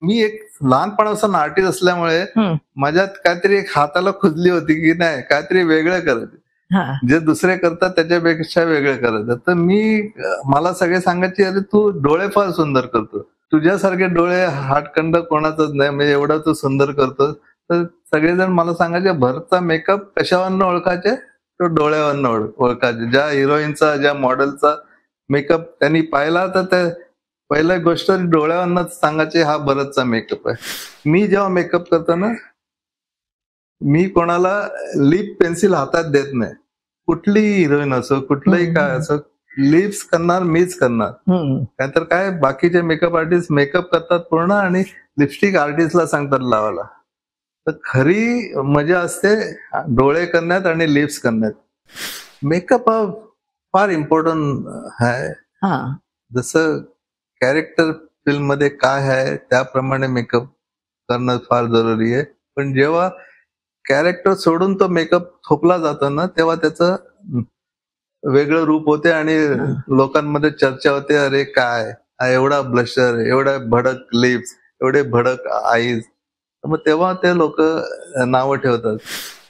मी एक लहानपणापासून आर्टिस्ट असल्यामुळे माझ्यात काहीतरी एक हाताला खुजली होती की नाही काहीतरी वेगळं करायचं, जे दुसरे करतात त्याच्यापेक्षा वेगळं करायचं. तर मला सगळे सांगायचे, अरे तू डोळे फार सुंदर करतो, तुझ्यासारखे डोळे हाटखंड कोणाचंच नाही, म्हणजे एवढा तू सुंदर करतो. तर सगळेजण मला सांगायचे भरतचा मेकअप कशावरनं ओळखायचे, तो डोळ्यावरनं ओळखायचे. ज्या हिरोईनचा ज्या मॉडेलचा मेकअप त्यांनी पाहिला तर ते पहिल्या गोष्ट डोळ्यावरनच सांगायचे हा भरतचा मेकअप आहे. मी जेव्हा मेकअप करतो ना, मी कोणाला लिप पेन्सिल हातात देत नाही. कुठलीही हिरोईन असो, कुठलंही काय असो, लिप्स करणार मीच करणार. नाहीतर काय बाकीचे मेकअप आर्टिस्ट मेकअप करतात पूर्ण आणि लिपस्टिक आर्टिस्टला सांगतात लावायला. तर खरी मजा असते डोळे करण्यात आणि लिप्स करण्यात. मेकअप हा फार इम्पॉर्टंट आहे. जसं कॅरेक्टर फिल्म मध्ये काय आहे त्याप्रमाणे मेकअप करणं फार जरुरी आहे. पण जेव्हा कॅरेक्टर सोडून तो मेकअप थोपला जातो ना, तेव्हा त्याचं वेगळं रूप होते आणि लोकांमध्ये चर्चा होते, अरे काय एवढा ब्लशर, एवढा भडक लिप्स, एवढे भडक आईज. मग तेव्हा ते लोक नावं ठेवतात.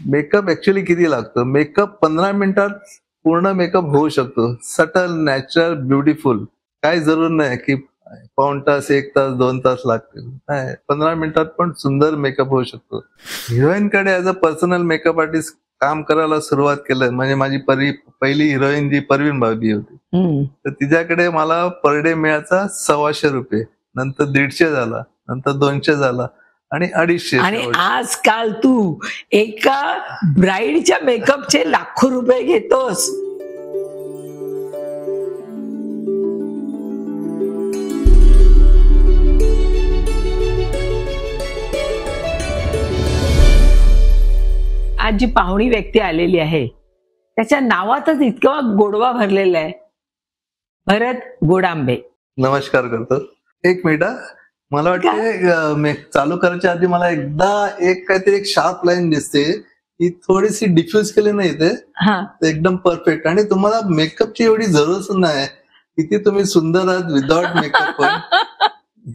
मेकअप ऍक्च्युली किती लागतो? मेकअप 15 मिनिटात पूर्ण मेकअप होऊ शकतो. Subtle, natural, beautiful. काही जरूर नाही की पाऊण तास, 1 तास, 2 तास लागतील. नाही, 15 मिनिटात पण सुंदर मेकअप होऊ शकतो. हिरोईन कडे as a personal makeup artist काम करायला सुरुवात केलं म्हणजे माझी पहिली हिरोईन जी परवीन भाभी होती, तर तिच्याकडे मला पर डे मिळायचा 125 रुपये, नंतर 150 झाला, नंतर 200 झाला आणि 250. आणि आजकाल तू एका ब्राईडच्या मेकअपचे लाखो रुपये घेतोस. आज जी पाहुणी व्यक्ती आलेली आहे त्याच्या नावातच इतका गोडवा भरलेला आहे. भरत गोडांबे. नमस्कार करतो. एक मिनिट, मला वाटते चालू करायच्या आधी मला एकदा काहीतरी एक शार्प लाईन दिसते, ही थोडीशी डिफ्यूज केली नाही ते एकदम परफेक्ट. आणि तुम्हाला मेकअपची एवढी जरूरच नाही, किती तुम्ही सुंदर आहात विदाउट मेकअप.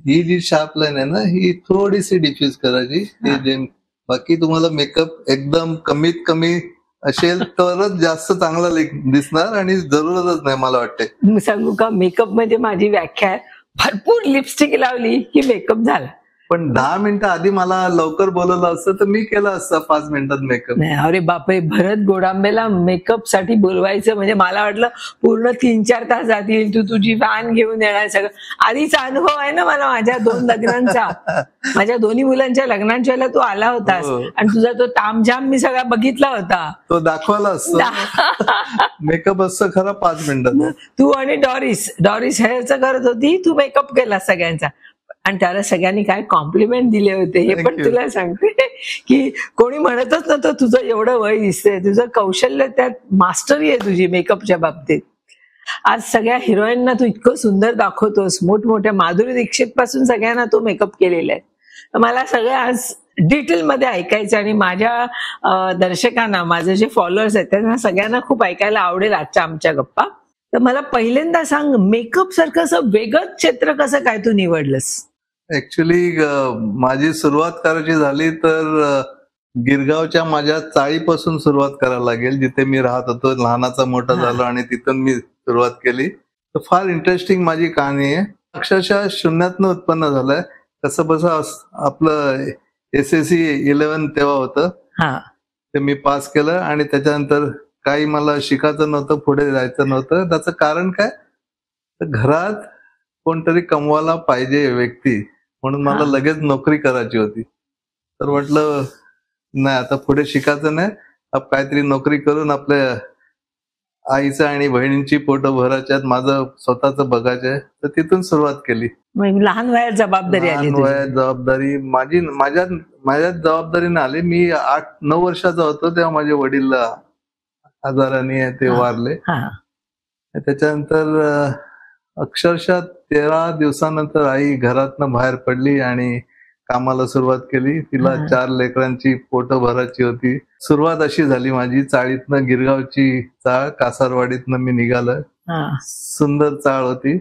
ही जी शार्प लाईन आहे ना, ही थोडीशी डिफ्यूज करायची. बाकी तुम्हाला मेकअप एकदम कमीत कमी असेल तरच जास्त चांगला दिसणार आणि जरूरच नाही मला वाटते. सांगू का, मेकअप म्हणजे माझी व्याख्या आहे, भरपूर लिपस्टिक लावली की मेकअप झाला. पण 10 मिनिटं आधी मला लवकर बोलवलं असतं तर मी केलं असतं 5 मिनिटात मेकअप. नाही, अरे बापरे, भरत गोडांबेला मेकअप साठी बोलवायचं म्हणजे मला वाटलं पूर्ण 3-4 तास जातील, तू तुझी व्हॅन घेऊन येणार. सगळं आधीचा अनुभव आहे ना मला माझ्या 2 लग्नांचा. माझ्या दोन्ही मुलांच्या लग्नांच्या वेळेला तू आला होतास आणि तुझा तो तामझाम मी सगळा बघितला होता, तो दाखवला असतो. मेकअप असतं खरं 5 मिनिटात. तू आणि डॉरिस हेअरचं करत होती, तू मेकअप केला सगळ्यांचा आणि त्याला सगळ्यांनी काय कॉम्प्लिमेंट दिले होते हे पण तुला सांगते. की कोणी म्हणतच नव्हतं तुझं एवढं वय दिसतंय, तुझं कौशल्य, त्यात मास्टरी आहे तुझी मेकअपच्या बाबतीत. आज सगळ्या हिरोईनना तू इतकं सुंदर दाखवतोस, मोठमोठ्या माधुरी दीक्षित पासून सगळ्यांना तू मेकअप केलेला आहे. मला सगळं आज डिटेल मध्ये ऐकायचं आणि माझ्या दर्शकांना, माझे जे फॉलोअर्स आहेत त्यांना सगळ्यांना खूप ऐकायला आवडेल आजच्या आमच्या गप्पा. तर मला पहिल्यांदा सांग, मेकअप सारखं असं वेगळं क्षेत्र कसं काय तू निवडलंस? ऍक्च्युली माझी सुरुवात करायची झाली तर गिरगावच्या माझ्या चाळीपासून सुरुवात करायला लागेल, जिथे मी राहत होतो, लहानाचा मोठा झालो आणि तिथून मी सुरुवात केली. तर फार इंटरेस्टिंग माझी कहाणी आहे. अक्षरशः शून्यातनं उत्पन्न झालंय. कसं बसं आपलं SSC 11 तेव्हा होतं, ते मी पास केलं आणि त्याच्यानंतर काही मला शिकायचं नव्हतं, पुढे जायचं नव्हतं. त्याचं कारण काय, तर घरात कोणतरी कमवायला पाहिजे व्यक्ती, म्हणून मला लगेच नोकरी करायची होती. तर म्हटलं नाही, आता पुढे शिकायचं नाही, काहीतरी नोकरी करून आपल्या आईचं आणि बहिणींची पोटं भरायच्यात, माझं स्वतःच बघायचंय. तर तिथून सुरुवात केली. लहान वयात जबाबदारी आली? लहान वयात जबाबदारी माझ्या जबाबदारीने आली. मी 8-9 वर्षाचा होतो तेव्हा माझे वडील आजाराने ते वारले. त्याच्यानंतर अक्षरशः 13 दिवसानंतर आई घरातनं बाहेर पडली आणि कामाला सुरुवात केली. तिला 4 लेकरांची पोटं भरायची होती. सुरुवात अशी झाली माझी. चाळीतनं, गिरगावची चाळ, कासारवाडीतनं मी निघालं. सुंदर चाळ होती.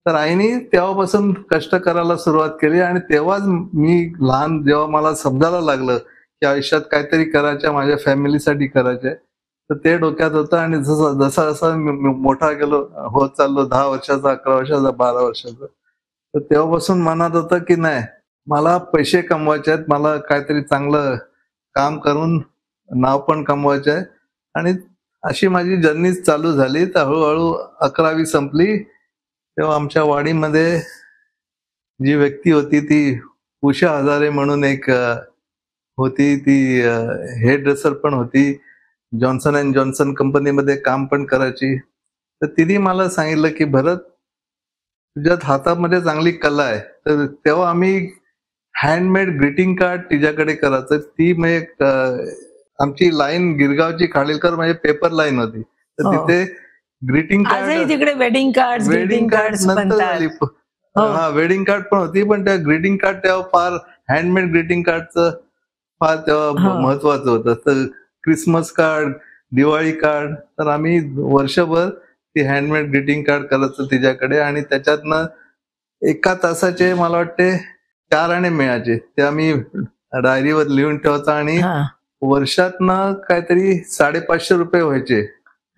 तर आईने तेव्हापासून कष्ट करायला सुरुवात केली आणि तेव्हाच मी लहान जेव्हा मला समजायला लागलं की आयुष्यात काहीतरी करायचं, माझ्या फॅमिलीसाठी करायचंय, तर ते डोक्यात होतं. आणि जसा जसा मोठा गेलो होत चाललो, 10 वर्षाचा, 11 वर्षाचा, 12 वर्षाचा, तर तेव्हापासून मनात होतं की नाही, मला पैसे कमवायचे आहेत, मला काहीतरी चांगलं काम करून नाव पण कमवायचं आहे. आणि अशी माझी जर्नी चालू झाली. तर हळूहळू 11वी संपली तेव्हा आमच्या वाडीमध्ये जी व्यक्ती होती ती उषा हजारे म्हणून एक होती. ती हेअर ड्रेसर पण होती, जॉन्सन अँड जॉन्सन कंपनीमध्ये काम पण करायची. तर तिने मला सांगितलं की भरत, तुझ्यात हातामध्ये चांगली कला आहे. तर तेव्हा आम्ही हँडमेड ग्रीटिंग कार्ड तिच्याकडे करायचं. ती म्हणजे आमची लाईन गिरगावची खाडीलकर म्हणजे पेपर लाईन होती. तर तिथे ग्रीटिंग कार्ड, तिकडे वेडिंग कार्ड नंतर झाली. हा, वेडिंग कार्ड पण होती, पण त्या ग्रीटिंग कार्ड तेव्हा फार, हँडमेड ग्रीटिंग कार्डचं फार तेव्हा महत्वाचं होतं. तर क्रिसमस कार्ड, दिवाळी कार्ड, तर आम्ही वर्षभर ती हँडमेड ग्रीटिंग कार्ड करायचं तिच्याकडे. आणि त्याच्यातनं एका तासाचे मला वाटते 4 आणे मिळायचे. ते आम्ही डायरीवर लिहून ठेवायचं आणि वर्षातनं काहीतरी 550 रुपये व्हायचे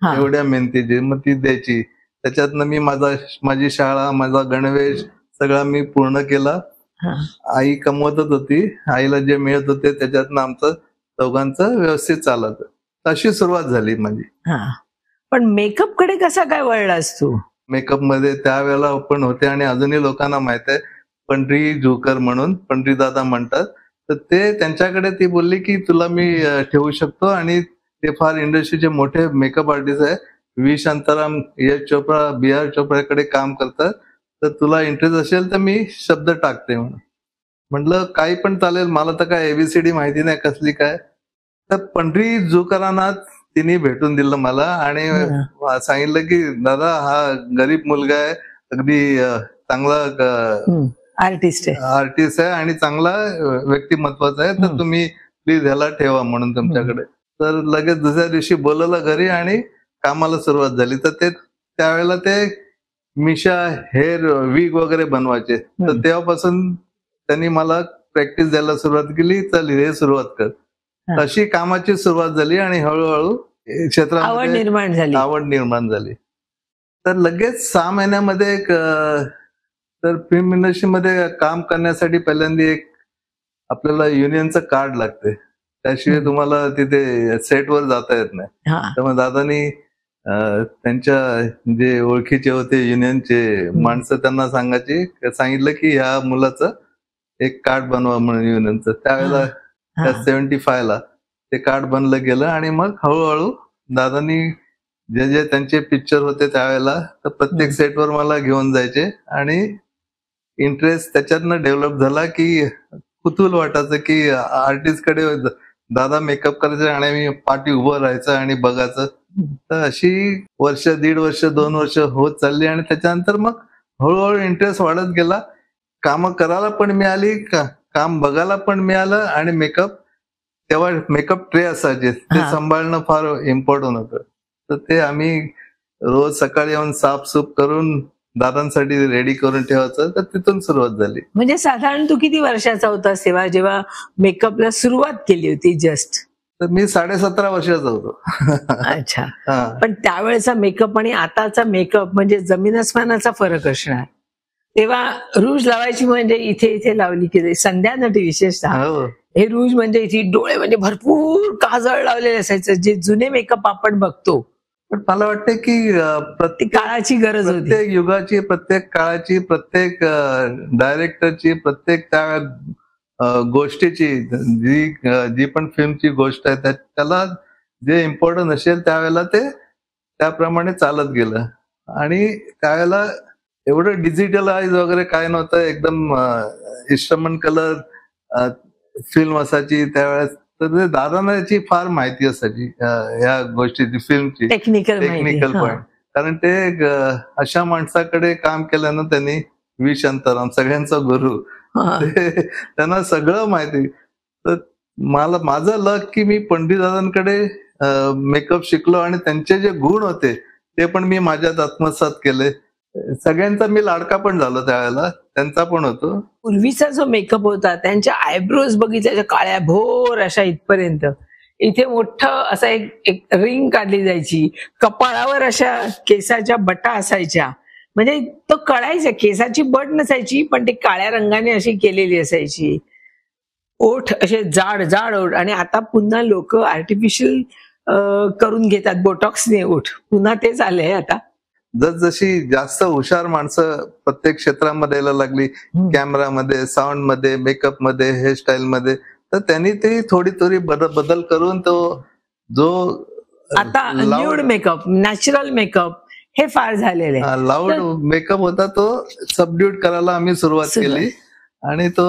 एवढ्या मेहनतीचे. मग ती द्यायची. त्याच्यातनं मी माझी शाळा, माझा गणवेश सगळा मी पूर्ण केला. आई कमवतच होती, आईला जे मिळत होते त्याच्यातनं आमचं दोघांचं व्यवस्थित चालत. अशी सुरुवात झाली माझी. पण मेकअप कडे कसा काय वळलास तू? मेकअप मध्ये त्यावेळेला पण होते आणि अजूनही लोकांना माहित आहे, पंढरी जोकर म्हणून, पंढरी दादा म्हणतात. तर ते त्यांच्याकडे ती बोलली की तुला मी ठेवू शकतो, आणि ते फार इंडस्ट्रीचे मोठे मेकअप आर्टिस्ट आहे, व्ही शांताराम, यश चोप्रा, बी आर चोप्राकडे काम करतात, तर तुला इंटरेस्ट असेल तर मी शब्द टाकते म्हणून. म्हटलं काही पण चालेल, मला तर काय एबीसीडी माहिती नाही कसली काय. तर पंढरी जोकरांना तिने भेटून दिलं मला आणि सांगितलं की दादा, हा गरीब मुलगा आहे, अगदी चांगला आर्टिस्ट आहे आणि चांगला व्यक्तिमत्वाचा आहे, तर तुम्ही प्लीज ह्याला ठेवा म्हणून तुमच्याकडे. तर लगेच दुसऱ्या दिवशी बोलवलं घरी आणि कामाला सुरुवात झाली. तर ते त्यावेळेला ते मिशा, हेअर विग वगैरे बनवायचे. तर तेव्हापासून त्यांनी मला प्रॅक्टिस द्यायला सुरुवात केली. चल हे सुरुवात कर. अशी कामाची सुरुवात झाली आणि हळूहळू क्षेत्रामध्ये आवड निर्माण झाली. तर लगेच 6 महिन्यामध्ये तर फिल्म इंडस्ट्रीमध्ये काम करण्यासाठी पहिल्यांदा एक आपल्याला युनियनचं कार्ड लागते, त्याशिवाय तुम्हाला तिथे सेटवर जाता येत नाही. त्यामुळे दादानी त्यांच्या जे ओळखीचे होते युनियनचे माणसं, त्यांना सांगितलं की ह्या मुलाचं एक कार्ड बनवा म्हणून युनियनचं. त्यावेळेला 75 ला ते कार्ड बनलं गेलं. आणि मग हळूहळू दादानी जे जे त्यांचे पिक्चर होते त्यावेळेला, तर प्रत्येक सेटवर मला घेऊन जायचे आणि इंटरेस्ट त्याच्यातनं डेव्हलप झाला की कुतूहल वाटायचं की आर्टिस्ट कडे दादा मेकअप करायचे आणि मी पाठी उभं राहायचं आणि बघायचं. तर अशी वर्ष, 1.5 वर्ष, 2 वर्ष होत चालली आणि त्याच्यानंतर मग हळूहळू इंटरेस्ट वाढत गेला. कामं करायला पण मिळाली, काम बघायला पण मिळालं. आणि मेकअप, तेव्हा मेकअप ट्रे असायचे, ते सांभाळणं फार इम्पॉर्टंट होतं. तर ते आम्ही रोज सकाळी येऊन साफसूफ करून दादांसाठी रेडी करून ठेवायचं. तर तिथून सुरुवात झाली. म्हणजे साधारण तू किती वर्षाचा होता तेव्हा जेव्हा मेकअपला सुरुवात केली होती? जस्ट तर मी 17.5 वर्षाचा होतो. अच्छा. पण त्यावेळेचा मेकअप आणि आताचा मेकअप म्हणजे जमीन अस्मानाचा फरक असणार. तेव्हा रूज लावायची म्हणजे इथे इथे लावली की संध्या नटी विशेषतः हे रूज म्हणजे इथे डोळे म्हणजे भरपूर काजळ लावलेले असायचं, जे जुने मेकअप आपण बघतो. पण मला वाटतं की प्रत्येक काळाची गरज होती, प्रत्येक युगाची, प्रत्येक काळाची, प्रत्येक डायरेक्टरची, प्रत्येक त्या गोष्टीची, जी पण फिल्मची गोष्ट आहे त्याला जे इम्पॉर्टंट असेल त्यावेळेला ते त्याप्रमाणे चालत गेलं. आणि त्यावेळेला एवढं डिजिटलाइज वगैरे काय नव्हतं, एकदम इन्स्ट्रुमेंट कलर फिल्म असायची त्यावेळेस. तर दादांना याची फार माहिती असायची या गोष्टीची, फिल्मची टेक्निकल पॉइंट. कारण ते अशा माणसाकडे काम केल्यानं त्यांनी, व्ही शांताराम सगळ्यांचा गुरु, त्यांना सगळं माहिती. तर माझं लक की मी पंडित दादांकडे मेकअप शिकलो आणि त्यांचे जे गुण होते ते पण मी माझ्यात आत्मसात केले. सगळ्यांचा मी लाडका पण झालो त्यावेळेला, त्यांचा पण होतो. पूर्वीचा जो मेकअप होता, त्यांच्या आयब्रोज बघितल्या काळ्या भोर अशा इथपर्यंत, इथे मोठं असं एक रिंग काढली जायची, कपाळावर अशा केसाच्या बटा असायच्या, म्हणजे तो कळायचं केसाची बट नसायची पण ती काळ्या रंगाने अशी केलेली असायची, ओठ असे जाड जाड ओठ. आणि आता पुन्हा लोक आर्टिफिशियल करून घेतात बोटॉक्सने ओठ, पुन्हा तेच आलंय आता. जशी जास्त हुशार माणसं प्रत्येक क्षेत्रामध्ये यायला लागली, कॅमेरामध्ये, साऊंड मध्ये, मेकअप मध्ये, हेअरस्टाईल मध्ये, तर त्यांनी ते थोडी थोडी बदल करून तो जो आता न्यूड मेकअप, नॅचरल मेकअप हे फार झालेले, लाऊड मेकअप होता तो सबड्यूट करायला आम्ही सुरुवात केली आणि तो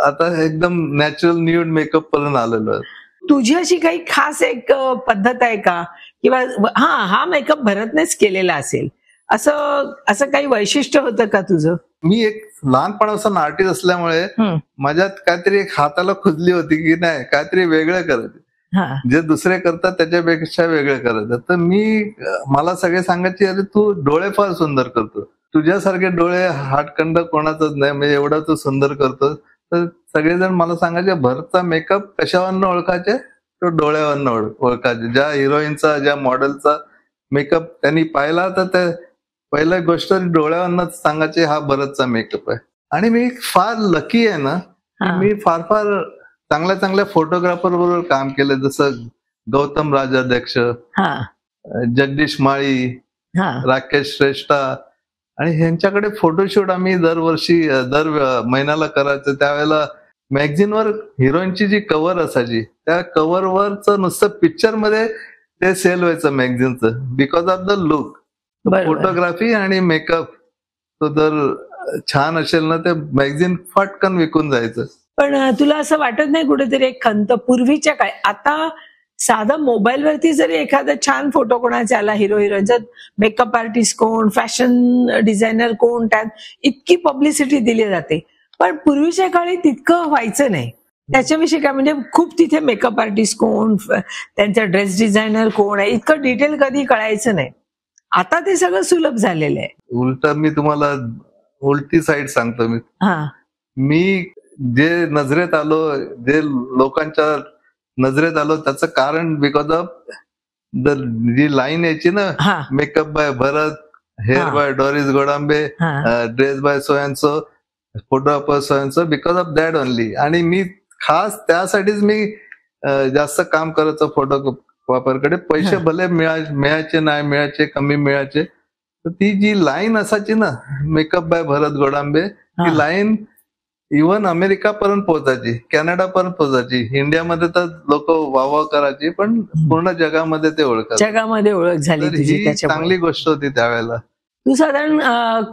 आता एकदम नॅचरल न्यूड मेकअप पर्यंत आलेलो आहे. तुझी अशी काही खास एक पद्धत आहे का, किंवा हा मेकअप भरतनेच केलेला असेल असं काही वैशिष्ट्य होतं का तुझं? मी एक लहानपणापासून आर्टिस्ट असल्यामुळे माझ्यात काहीतरी एक हाताला खुजली होती की नाही काहीतरी वेगळं करायचं, जे दुसरे करतात त्याच्यापेक्षा वेगळं करायचं. तर मला सगळे सांगायचे, अरे तू डोळे फार सुंदर करतो, तुझ्यासारखे डोळे हाटखंड कोणाचंच नाही, म्हणजे एवढा तू सुंदर करतो. तर सगळेजण मला सांगायचे भरतचा मेकअप कशावरनं ओळखायचे, तो डोळ्यावरनं ओळखायचे. ज्या हिरोईनचा, ज्या मॉडेलचा मेकअप त्यांनी पाहिला तर ते पहिल्या गोष्ट डोळ्यावरनं सांगायचे हा भरतचा मेकअप आहे. आणि मी फार लकी आहे ना, मी फार चांगल्या फोटोग्राफर बरोबर काम केलं, जसं गौतम राजाध्यक्ष, जगदीश माळी, राकेश श्रेष्ठा, आणि ह्यांच्याकडे फोटोशूट आम्ही दर महिन्याला करायचं. त्यावेळेला मॅगझिनवर हिरोईनची जी कव्हर असायची त्या कव्हरवरच नुसतं पिक्चर मध्ये ते सेल व्हायचं मॅगझिनचं, because of the look. Photography आणि मेकअप तो जर छान असेल ना ते मॅगझिन फटकन विकून जायचं. पण तुला असं वाटत नाही कुठेतरी एक खंत, पूर्वीच्या काय, आता साधा मोबाईलवरती जरी एखादा छान फोटो कोणाचा आला, हिरो हिरोईनचा, मेकअप आर्टिस्ट कोण, फॅशन डिझायनर कोण, त्यात इतकी पब्लिसिटी दिली जाते. पण पूर्वीच्या काळी तितकं व्हायचं नाही. त्याच्याविषयी काय, म्हणजे खूप तिथे मेकअप आर्टिस्ट कोण, त्यांचा ड्रेस डिझायनर कोण आहे, इतकं डिटेल कधी कळायचं नाही. आता ते सगळं सुलभ झालेलं आहे. उलट मी तुम्हाला उलटी साईड सांगतो. मी जे नजरेत आलो, जे लोकांच्या नजरेत आलो, त्याचं कारण बिकॉज ऑफ जी लाईन यायची ना, makeup by Bharat, hair by Doris Godambe, dress by so and so, photographer so and so, because of that only. आणि मी खास त्यासाठीच मी जास्त काम करायचं फोटोग्राफरकडे. पैसे भले मिळायचे नाही मिळायचे, कमी मिळायचे, तर ती जी लाईन असायची ना, मेकअप बाय भरत गोडांबे, ती लाईन इव्हन अमेरिकापर्यंत पोहोचायची, कॅनडापर्यंत पोहोचायची. इंडियामध्ये तर लोक वाह करायची, पण पूर्ण जगामध्ये ते जगामध्ये ओळख झाली. ही चांगली गोष्ट होती त्यावेळेला. तू साधारण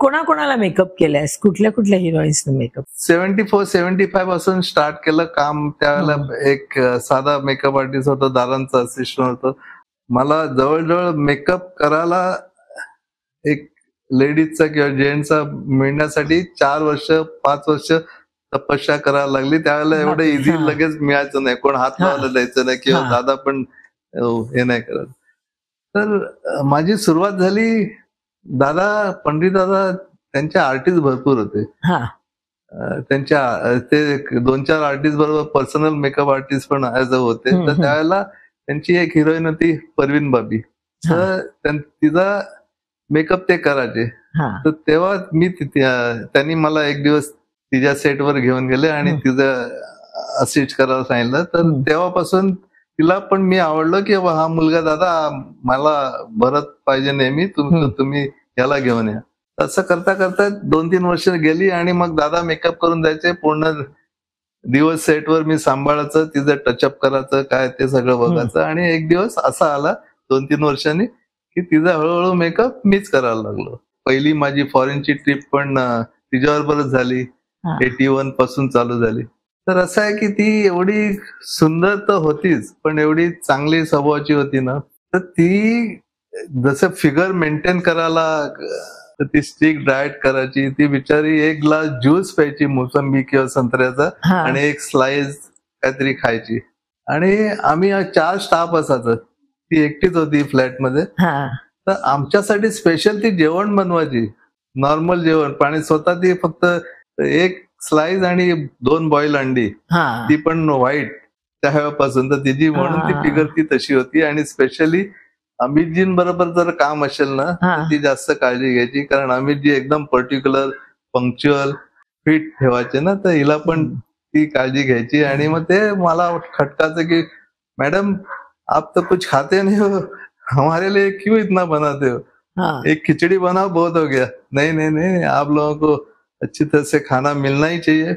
कोणाकोणाला मेकअप केलायस, कुठल्या कुठल्या हिरोईन्सने मेकअप? 74-75 पासून स्टार्ट केलं काम. त्यावेळेला एक साधा मेकअप आर्टिस्ट होता, दारांचा असिस्टंट होतो. मला जवळजवळ मेकअप करायला एक लेडीजचा किंवा जेंट्सचा मिळण्यासाठी 4-5 वर्ष तपस्या करायला लागली. त्यावेळेला एवढं इझी लगेच मिळायचं नाही, कोण हात लावायला द्यायचं नाही, किंवा दादा पण हे नाही करत. तर माझी सुरुवात झाली, पंडित दादा त्यांचे आर्टिस्ट भरपूर होते. ते 2-4 आर्टिस्ट बरोबर पर्सनल मेकअप आर्टिस्ट पण होते. तर त्यावेळेला त्यांची एक हिरोईन होती परवीन बाबी, तर तिचा मेकअप ते करायचे. तर तेव्हा त्यांनी मला एक दिवस तिच्या सेटवर घेऊन गेले आणि तिचं असिस्ट करायला सांगितलं. तर तेव्हापासून तिला पण मी आवडलो की हा मुलगा दादा मला भरत पाहिजे नेहमी, तुम्ही याला घेऊन या. असं करता करता 2-3 वर्ष गेली आणि मग दादा मेकअप करून द्यायचे. पूर्ण दिवस सेटवर मी सांभाळायचं, तिचं टचअप करायचं, काय ते सगळं बघायचं. आणि एक दिवस असा आला 2-3 वर्षांनी की तिचा हळूहळू मेकअप मीच करायला लागलो. पहिली माझी फॉरेनची ट्रिप पण तिच्याबरोबरच झाली, 81 पासून चालू झाली. तर असं आहे की ती एवढी सुंदर तर होतीच, पण एवढी चांगली स्वभावाची होती ना, तर ती जसं फिगर मेंटेन करायला तर ती स्ट्रिक्ट डाएट करायची. ती बिचारी 1 ग्लास ज्यूस प्यायची मोसंबी किंवा संत्र्याचा, आणि 1 स्लाइस काहीतरी खायची. आणि आम्ही 4 स्टाफ असायचं, ती एकटीच होती फ्लॅटमध्ये. तर आमच्यासाठी स्पेशल ती जेवण बनवायची. नॉर्मल जेवण आणि स्वतः ती फक्त एक स्लाइस आणि 2 बॉईल अंडी, ती पण व्हाईट त्यावेळेपासून. तर तिची म्हणून ती फिगर ती तशी होती. आणि स्पेशली अमितजींबरोबर जर काम असेल ना तर ती जास्त काळजी घ्यायची, कारण अमितजी एकदम पर्टिक्युलर, पंक्च्युअल, फिट ठेवायचे ना, तर हिला पण ती काळजी घ्यायची. आणि मग ते मला खटकाचं की मैडम आप तो कुछ खाते नहीं हो, हमारे लिए क्यों इतना बनाते हो, एक खिचड़ी बनाओ बहुत हो गया. नहीं नहीं नहीं, आप लोगों को अच्छी तरह से खाना मिलना ही चाहिए.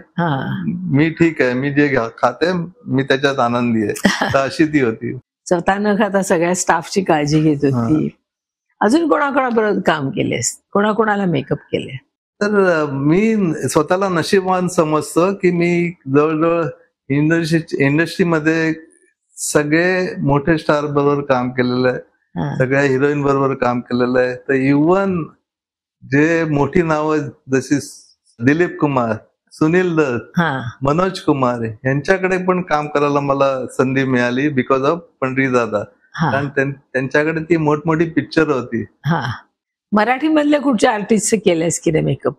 मी ठीक आहे, मी जे खाते मी त्याच्यात आनंदी आहे. तर अशी ती होती. स्वतः न खाता सगळ्या स्टाफची काळजी घेत होती. अजून कोणाकोणाबरोबर काम केलेस, कोणाकोणाला मेकअप केले? तर मी स्वतःला नशीबवान समजतो की मी जवळजवळ इंडस्ट्रीमध्ये सगळे मोठे स्टार बरोबर काम केलेलं आहे, सगळ्या हिरोईन बरोबर काम केलेलं आहे. तर इव्हन जे मोठी नावं जशी दिलीप कुमार, सुनील दत्त, मनोज कुमार यांच्याकडे पण काम करायला मला संधी मिळाली बिकॉज ऑफ पंढरीदादा. कारण त्यांच्याकडे ती मोठमोठी पिक्चर होती. मराठी मधल्या कुठच्या आर्टिस्ट केलेस की रे मेकअप?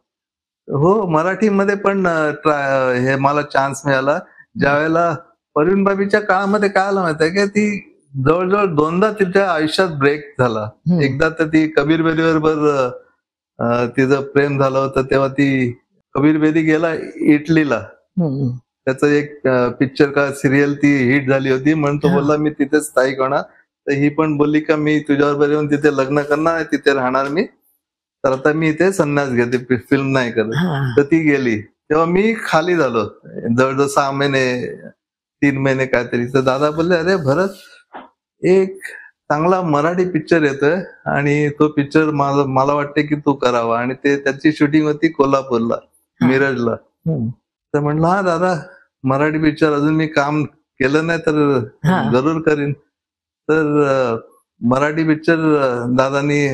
हो, मराठीमध्ये पण हे मला चान्स मिळाला. ज्यावेळेला परवीन बाबीच्या काळामध्ये काय आलं माहितीये की ती जवळजवळ 2दा तिच्या आयुष्यात ब्रेक झाला. एकदा तर ती कबीर बेदी बरोबर तिचं प्रेम झालं होतं, तेव्हा ती कबीर बेदी गेला इटलीला. त्याचं एक पिक्चर का सिरियल ती हिट झाली होती, म्हणून तो बोलला मी तिथेच स्थायिक होणार. तर ही पण बोलली का मी तुझ्याबरोबर येऊन तिथे लग्न करणार, तिथे राहणार मी, तर आता मी इथे संन्यास घेते, फिल्म नाही करत. तर ती गेली, तेव्हा मी खाली झालो जवळजवळ 6 महिने 3 महिने काहीतरी. तर दादा बोलले अरे भरत, एक चांगला मराठी पिक्चर येतोय आणि तो पिक्चर मला वाटते की तू करावा. आणि ते त्याची शूटिंग होती कोल्हापूरला, मिरजला. तर म्हणलं हा दादा, मराठी पिक्चर अजून मी काम केलं नाही तर जरूर करीन. तर मराठी पिक्चर दादानी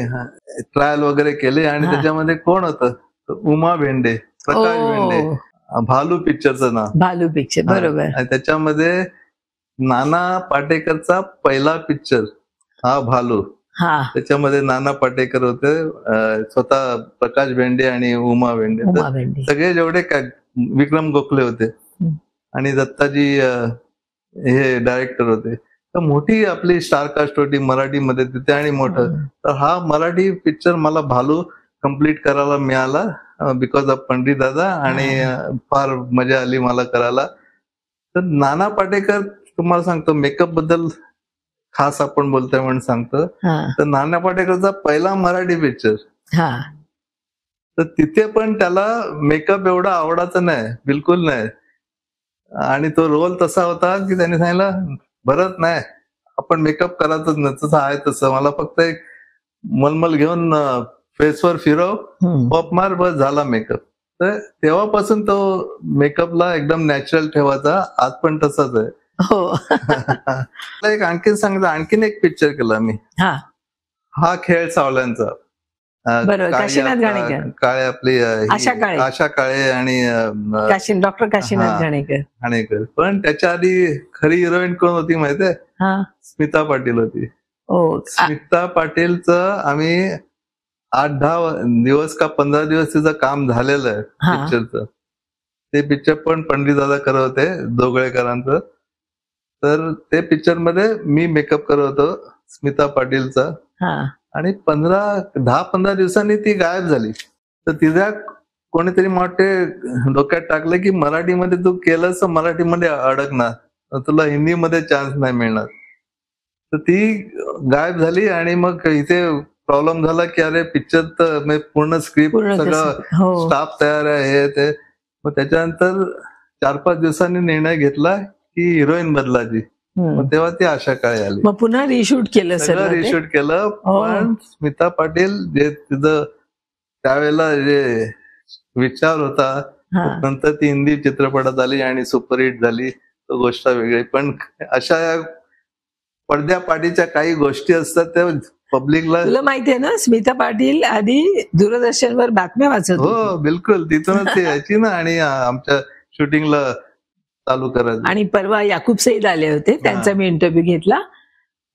ट्रायल वगैरे केले आणि त्याच्यामध्ये कोण होतं, उमा भेंडे, प्रकाश भेंडे, भालू पिक्चरचं नाव, भालू पिक्चर, बरोबर. आणि त्याच्यामध्ये नाना पाटेकरचा पहिला पिक्चर हा भालू. त्याच्यामध्ये नाना पाटेकर होते, स्वतः प्रकाश भेंडे आणि उमा भेंडे, सगळे जेवढे काय, विक्रम गोखले होते आणि दत्ताजी हे डायरेक्टर होते. तर मोठी आपली स्टारकास्ट होती मराठीमध्ये तिथे आणि मोठं. तर हा मराठी पिक्चर मला भालू कम्प्लीट करायला मिळाला बिकॉज ऑफ पंढरीदादा आणि फार मजा आली मला करायला. तर नाना पाटेकर, तुम्हाला सांगतो मेकअप बद्दल खास आपण बोलतोय म्हणून सांगतो, तर नाना पाटेकरचा पहिला मराठी पिक्चर, तर तिथे पण त्याला मेकअप एवढा आवडायचा नाही, बिलकुल नाही. आणि तो रोल तसा होता की त्याने सांगितलं भरत नाही, आपण मेकअप करायचंच नाही, तसं आहे तसं, मला फक्त एक मलमल घेऊन फेसवर फिरव, पॉप मार, बस झाला मेकअप. तर तेव्हापासून तो मेकअपला एकदम नॅचरल ठेवायचा, आज पण तसाच आहे. एक आणखीन सांगितलं, आणखीन एक पिक्चर केला मी, हा खेळ सावल्यांचा. काळे आपली आशा काळे आणि डॉक्टर काशीनाथ घाणेकर. पण त्याच्या आधी खरी हिरोईन कोण होती माहितीये? स्मिता पाटील होती. स्मिता पाटीलचं आम्ही 8-10 दिवस का 15 दिवस तिचं काम झालेलं आहे पिक्चरचं. ते पिक्चर पण पंढरीदादा करत होते, जोगळेकरांचं. तर ते पिक्चर मध्ये मी मेकअप करत होतो स्मिता पाटीलचा. आणि 10-15 दिवसांनी ती गायब झाली. तर तिच्या कोणीतरी वाटते डोक्यात टाकलं की मराठीमध्ये तू केलंस तर मराठीमध्ये अडकणार, तुला हिंदीमध्ये चान्स नाही मिळणार. तर ती गायब झाली आणि मग इथे प्रॉब्लेम झाला की अरे पिक्चर तर पूर्ण स्क्रिप्ट सगळं स्टाफ तयार आहे हे ते. मग त्याच्यानंतर 4-5 दिवसांनी निर्णय घेतला की हिरोईन बदलाची. मग तेव्हा ती आशा काळे आली. मग पुन्हा रिशूट केलं, सगळं रिशूट केलं. पण स्मिता पाटील जे तिचं त्यावेळेला जे विचार होता, नंतर ती हिंदी चित्रपटात आली आणि सुपरहिट झाली, तो गोष्ट वेगळी. पण अशा पडद्यापाठीच्या काही गोष्टी असतात त्या पब्लिकला. तुला माहितीये ना, स्मिता पाटील आधी दूरदर्शनवर बातम्या वाचत. हो बिलकुल, तिथूनच ती यायची ना आणि आमच्या शूटिंगला चालू करायचं. आणि परवा याकूब सईद आले होते, त्यांचा मी इंटरव्ह्यू घेतला,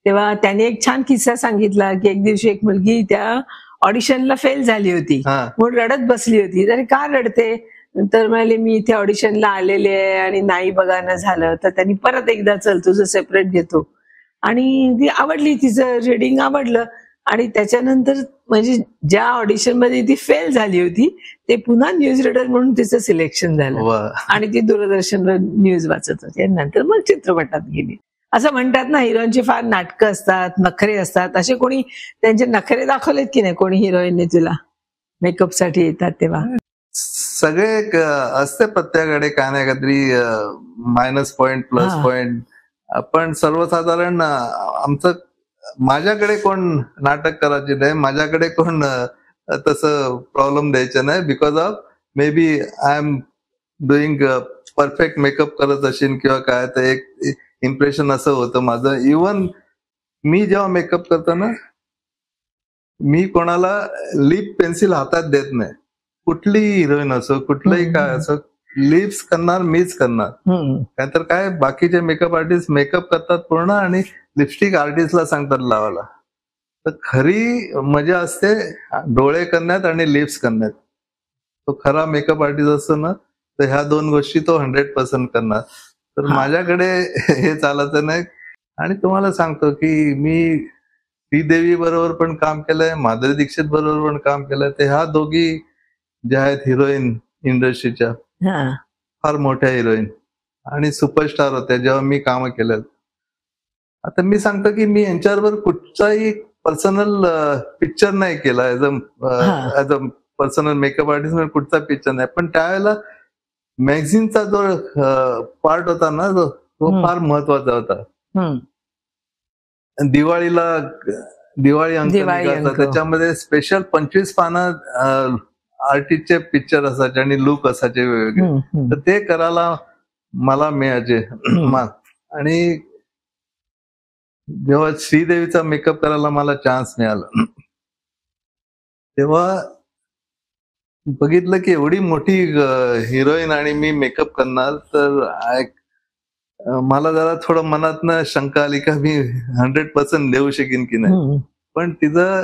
तेव्हा त्यांनी एक छान किस्सा सांगितला की एक दिवशी एक मुलगी त्या ऑडिशनला फेल झाली होती म्हणून रडत बसली होती. तरी का रडते तर म्हणाले मी इथे ऑडिशनला आलेले आहे आणि नाही बघायला झालं. तर त्यांनी परत एकदा चल तुझं सेपरेट घेतो आणि ती आवडली, तिचं रीडिंग आवडलं आणि त्याच्यानंतर म्हणजे ज्या ऑडिशन मध्ये ती फेल झाली होती ते पुन्हा न्यूज रीडर म्हणून तिचं सिलेक्शन झालं आणि ती दूरदर्शनवर न्यूज वाचत होती आणि नंतर मग चित्रपटात गेली. असं म्हणतात ना हिरोईनची फार नाटकं असतात, नखरे असतात. असे कोणी त्यांचे नखरे दाखवलेत की नाही कोणी हिरोईनने तुला मेकअप साठी येतात तेव्हा? सगळे असते प्रत्येकाकडे काय नाही काहीतरी मायनस पॉइंट प्लस पॉइंट. पण सर्वसाधारण आमचं माझ्याकडे कोण नाटक करायचे नाही, माझ्याकडे कोण तसं प्रॉब्लेम द्यायचं नाही. Because of maybe I am doing perfect makeup करत असेल किंवा काय, तर एक इम्प्रेशन असं होतं माझं. इवन मी जेव्हा मेकअप करतो ना मी कोणाला लिप पेन्सिल हातात देत नाही. कुठलीही हिरोईन असो कुठलंही काय असो लिप्स करणार मीच करणार. नाहीतर काय बाकीचे मेकअप आर्टिस्ट मेकअप करतात पूर्ण आणि लिपस्टिक आर्टिस्टला सांगतात लावायला. तर खरी मजा असते डोळे करण्यात आणि लिप्स करण्यात. तो खरा मेकअप आर्टिस्ट असतो ना तर ह्या दोन गोष्टी तो 100% करणार. तर माझ्याकडे हे चालत नाही. आणि तुम्हाला सांगतो की मी श्रीदेवी बरोबर पण काम केलंय, माधुरी दीक्षित बरोबर पण काम केलंय. तर ह्या दोघी ज्या आहेत हिरोईन इंडस्ट्रीच्या फार मोठ्या हिरोईन आणि सुपरस्टार होत्या जेव्हा मी काम केलं. आता मी सांगतो की मी यांच्याबरोबर कुठचाही पर्सनल पिक्चर नाही केला as a personal makeup artist, कुठचा पिक्चर नाही. पण त्यावेळेला मॅगझिनचा जो पार्ट होता ना तो फार महत्वाचा होता. दिवाळी अंक निघायचा, त्याच्यामध्ये स्पेशल 25 पानं आर्टिस्टचे पिक्चर असायचे आणि लुक असायचे वेगवेगळे. तर ते करायला मला मिळायचे. आणि जेव्हा श्रीदेवीचा मेकअप करायला मला चान्स मिळाला तेव्हा बघितलं की एवढी मोठी हिरोईन आणि मी मेकअप करणार, तर मला जरा थोडं मनातनं शंका आली का मी 100% देऊ शकेन की नाही. पण तिचं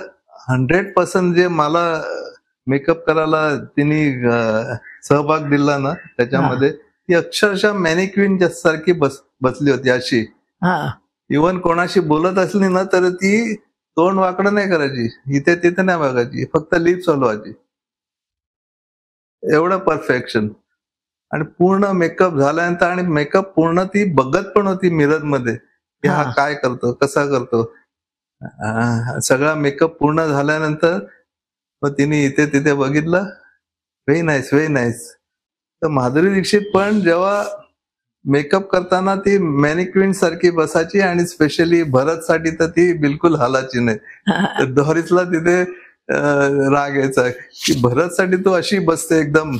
100% जे मला मेकअप करायला तिने सहभाग दिला ना त्याच्यामध्ये, ती अक्षरशः मॅनिक्विन सारखी बसली होती अशी. इव्हन कोणाशी बोलत असली ना तर ती तोंड वाकडं नाही करायची, इथे तिथे नाही बघायची, फक्त लिप्स हलवायची. एवढं परफेक्शन. आणि पूर्ण मेकअप झाल्यानंतर आणि मेकअप पूर्ण ती बघत पण होती मिरर मध्ये की हा काय करतो कसा करतो. सगळा मेकअप पूर्ण झाल्यानंतर मग तिने इथे तिथे बघितलं, व्हेरी नाईस व्हेरी नाईस. तर माधुरी दीक्षित पण जेव्हा मेकअप करताना ती मॅनिक्विन सारखी बसायची आणि स्पेशली भरतसाठी तर ती बिलकुल हालाची नाही. तर डॉरिसला तिथे राग यायचा की भरतसाठी तू अशी बसते एकदम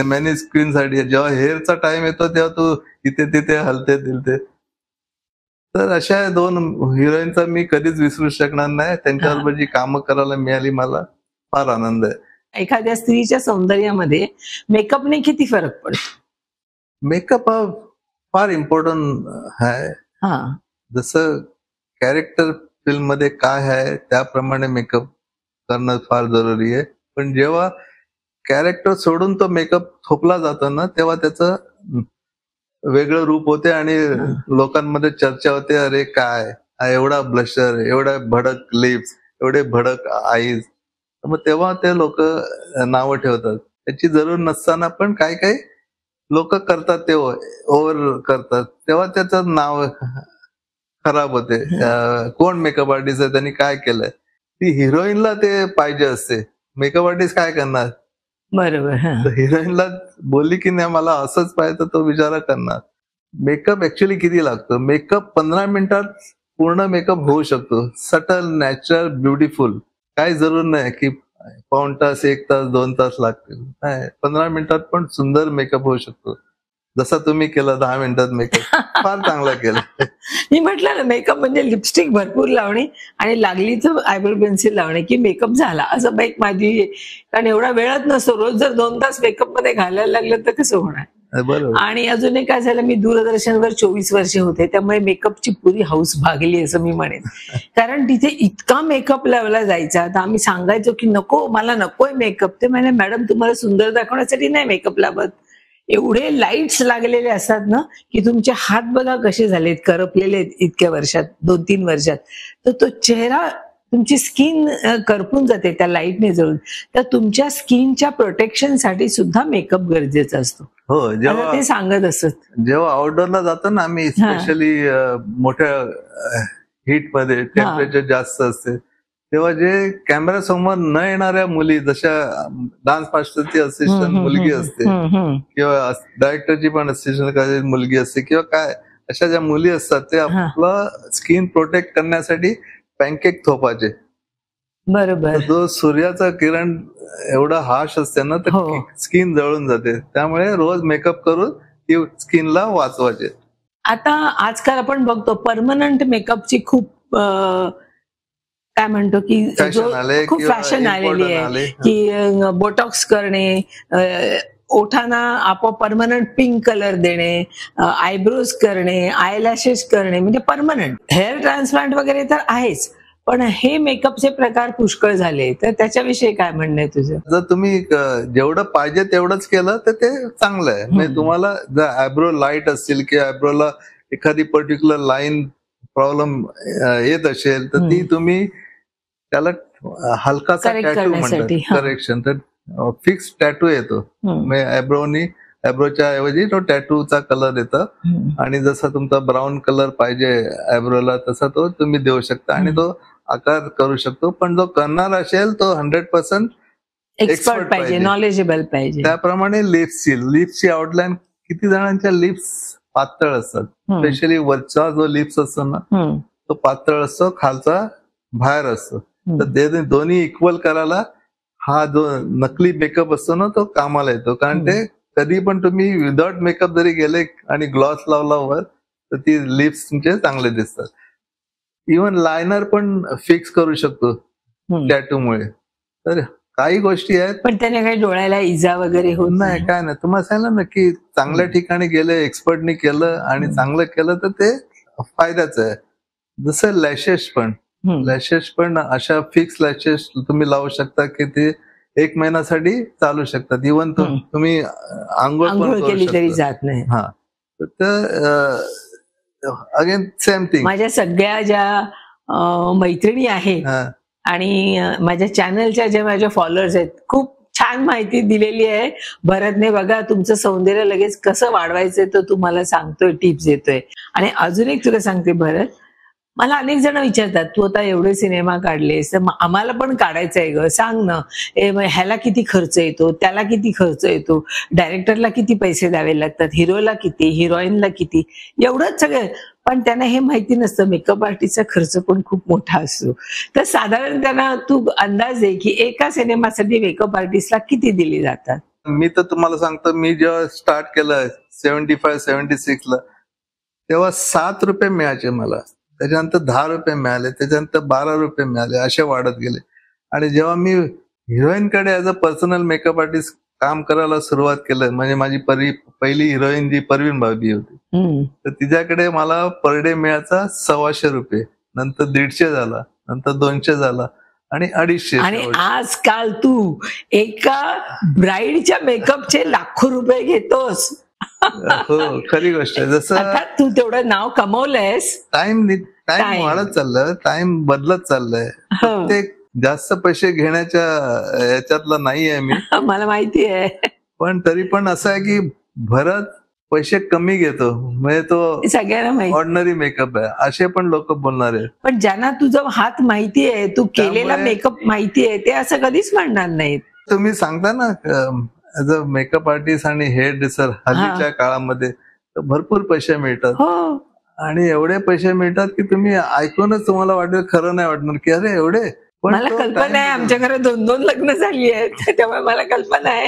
मॅनिक्विन साठी, जेव्हा हेअरचा टाइम येतो तेव्हा तू इथे तिथे हलते दिलते. तर अशा दोन हिरोईनचा मी कधीच विसरू शकणार नाही. त्यांच्याबरोबर जी कामं करायला मिळाली मला फार आनंद आहे. एखाद्या स्त्रीच्या सौंदर्यामध्ये मेकअपने किती फरक पडतो? मेकअप हा फार इम्पॉर्टंट आहे. जसं कॅरेक्टर फिल्म मध्ये काय आहे त्याप्रमाणे मेकअप करणं फार जरुरी आहे. पण जेव्हा कॅरेक्टर सोडून तो मेकअप थोपला जातो ना तेव्हा त्याचं वेगळं रूप होते आणि लोकांमध्ये चर्चा होते, अरे काय एवढा ब्लशर, एवढा भडक लिप्स, एवढे भडक आईज. मग तेव्हा ते लोक नावं ठेवतात. त्याची जरूर नसताना पण काही काही लोक करतात, ते ओव्हर करतात, तेव्हा त्याचं नाव खराब होते. कोण मेकअप आर्टिस्ट आहे, त्यांनी काय केलंय. ती हिरोईनला ते पाहिजे असते, मेकअप आर्टिस्ट काय करणार. बरोबर. हिरोईनला बोलली की नाही मला असंच पाहिजे तर तो विचार करणार. मेकअप ऍक्च्युअली किती लागतो. मेकअप 15 मिनिटात पूर्ण मेकअप होऊ शकतो. Subtle, natural, beautiful. काही जरूर नाही की 1 तास 1 तास 2 तास लागतील. नाही, 15 मिनिटात पण सुंदर मेकअप होऊ शकतो. जसा तुम्ही केला 10 मिनिटात मेकअप फार चांगला केला. मी म्हटलं ना मेकअप म्हणजे लिपस्टिक भरपूर लावणे आणि लागली तर आयब्रो पेन्सिल लावणे की मेकअप झाला असं एक माझी. कारण एवढा वेळच नसतो. रोज जर 2 तास मेकअप मध्ये घालायला लागलं तर कसं होणार. बरोबर. आणि अजून एक काय झालं, मी दूरदर्शनवर 24 वर्षे होते, त्यामुळे मेकअपची पुरी हाऊस भागली असं मी म्हणेन. कारण तिथे इतका मेकअप लावला जायचा, तर आम्ही सांगायचो की नको, मला नकोय मेकअप. ते म्हणे मॅडम तुम्हाला सुंदर दाखवण्यासाठी नाही मेकअप लावत. एवढे लाईट्स लागलेले असतात ना की तुमचे हात बघा कसे झालेत, करपलेले इतक्या वर्षात, 2-3 वर्षात. तर तो चेहरा, तुमची स्किन करपून जाते त्या लाईटने जळून. तर तुमच्या स्किनच्या प्रोटेक्शनसाठी सुद्धा मेकअप गरजेचा असतो. हो, जेव्हा ते सांगत असत. जेव्हा आउटडोअरला जातो ना आम्ही, स्पेशली मोठ्या हीट मध्ये टेम्परेचर जास्त असते, तेव्हा जे कॅमेरा समोर न येणाऱ्या मुली, जशा डान्स मास्टरची असिस्टंट मुलगी असते किंवा डायरेक्टरची पण असिस्टंट मुलगी असते किंवा काय, अशा ज्या मुली असतात, ते आपलं स्किन प्रोटेक्ट करण्यासाठी पॅनकेक थोपाचे. बरोबर. जो सूर्याचा किरण एवढा हार्श असते ना, तर स्किन जळून जाते. त्यामुळे रोज मेकअप करून ती स्किनला वाचवायचे. आता आजकाल आपण बघतो परमनंट मेकअपची खूप काय म्हणतो की खूप फॅशन आलेली आहे की बोटॉक्स करणे, ओठांना आपोआप परमनंट पिंक कलर देणे, आयब्रोज करणे, आयलॅशेस करणे, म्हणजे परमनंट. हेअर ट्रान्सप्लांट वगैरे तर आहेच, पण हे मेकअपचे प्रकार पुष्कळ झाले. तर त्याच्याविषयी काय म्हणणं आहे तुझं? जर तुम्ही जेवढं पाहिजे तेवढंच केलं तर ते चांगलं आहे. म्हणजे तुम्हाला जर आयब्रो लाईट असतील किंवा आयब्रोला एखादी पर्टिक्युलर लाईन प्रॉब्लेम येत असेल, तर ती तुम्ही त्याला हलकासा टॅटू म्हणतात, करेक्शन. तर फिक्स टॅटू येतो. आयब्रोच्या ऐवजी तो टॅटूचा कलर येतो, आणि जसा तुमचा ब्राऊन कलर पाहिजे आयब्रोला तसा तो तुम्ही देऊ शकता आणि तो आकार करू शकतो. पण जो करणार असेल तो 100% एक्सपर्ट पाहिजे, नॉलेजेबल पाहिजे. त्याप्रमाणे लिप्सची आउटलाईन, किती जणांच्या लिप्स पातळ असतात, स्पेशली वरचा जो लिप्स असतो ना तो पातळ असतो, खालचा बाहेर असतो. तर ते दोन्ही इक्वल करायला हा जो नकली मेकअप असतो ना तो कामाला येतो. कारण ते कधी पण तुम्ही विदाउट मेकअप जरी गेले आणि ग्लॉस लावला वर, तर ती लिप्स तुमचे चांगले दिसतात. इव्हन लायनर पण फिक्स करू शकतो टॅटूमुळे. तर काही गोष्टी आहेत, पण त्याने काही डोळ्याला इजा वगैरे होत नाही, काय नाही. तुम्हाला सांगितलं ना की चांगल्या ठिकाणी गेले, एक्सपर्टनी केलं आणि चांगलं केलं तर ते फायद्याचं आहे. जसं लॅशेस पण अशा फिक्स लॅशेस तुम्ही लावू शकता की ते 1 महिन्यासाठी चालू शकतात. इव्हन तुम्ही आंघोळ पण केली तरी जात नाही. हा, तर अगेन सेम थिंग. माझ्या सगळ्या ज्या मैत्रिणी आहेत आणि माझ्या चॅनलच्या ज्या माझ्या फॉलोअर्स आहेत, खूप छान माहिती दिलेली आहे भरतने. बघा, तुमचं सौंदर्य लगेच कसं वाढवायचंय तो तुम्हाला सांगतोय, टिप्स देतोय. आणि अजून एक तुला सांगते भरत, मला अनेक जण विचारतात तू आता एवढे सिनेमा काढलेस तर आम्हाला पण काढायचंय ग, सांग ना, ह्याला किती खर्च येतो, त्याला किती खर्च येतो, डायरेक्टरला किती पैसे द्यावे लागतात, हिरोला किती, हिरोईनला किती, एवढंच सगळं. पण त्यांना हे माहिती नसतं मेकअप आर्टिस्टचा खर्च पण खूप मोठा असतो. तर साधारण त्यांना तू अंदाज दे की एका सिनेमासाठी मेकअप आर्टिस्टला किती दिली जातात? मी तर तुम्हाला सांगतो, मी जेव्हा स्टार्ट केलं 75-76 ला, तेव्हा 7 रुपये मिळायचे मला. त्याच्यानंतर 10 रुपये मिळाले, त्याच्यानंतर 12 रुपये मिळाले, असे वाढत गेले. आणि जेव्हा मी हिरोईनकडे as a personal makeup artist काम करायला सुरुवात केलं, म्हणजे माझी पहिली हिरोईन जी परवीन भाभी होती, तर तिच्याकडे मला पर डे मिळायचा 125 रुपये, नंतर 150 झाला, नंतर 200 झाला आणि 250. आणि आजकाल तू एका ब्राईडच्या मेकअपचे लाखो रुपये घेतोस. हो, खरी गोष्ट आहे. जसं तू तेवढं नाव कमवलंयस, टाइम वाढत चाललं, टाइम बदलत चाललंय. ते जास्त पैसे घेण्याच्या याच्यातला नाहीये मी, मला माहिती आहे. पण तरी पण असं आहे की भरत पैसे कमी घेतो, म्हणजे तो सगळ्यांना माहिती ऑर्डिनरी मेकअप आहे असे पण लोक बोलणार आहे. पण ज्यांना तुझा हात माहिती आहे, तू केलेला मेकअप माहिती आहे, ते असं कधीच म्हणणार नाहीत. तुम्ही सांगता ना ऍज अ मेकअप आर्टिस्ट आणि हेअर ड्रेसर हल्लीच्या काळामध्ये भरपूर पैसे मिळतात. आणि एवढे पैसे मिळतात की तुम्ही ऐकूनच तुम्हाला वाटेल, खरं नाही वाटणार की अरे एवढे. पण मला कल्पना आहे, आमच्या घरात 2-2 लग्न झाली आहेत, त्यामुळे मला कल्पना आहे.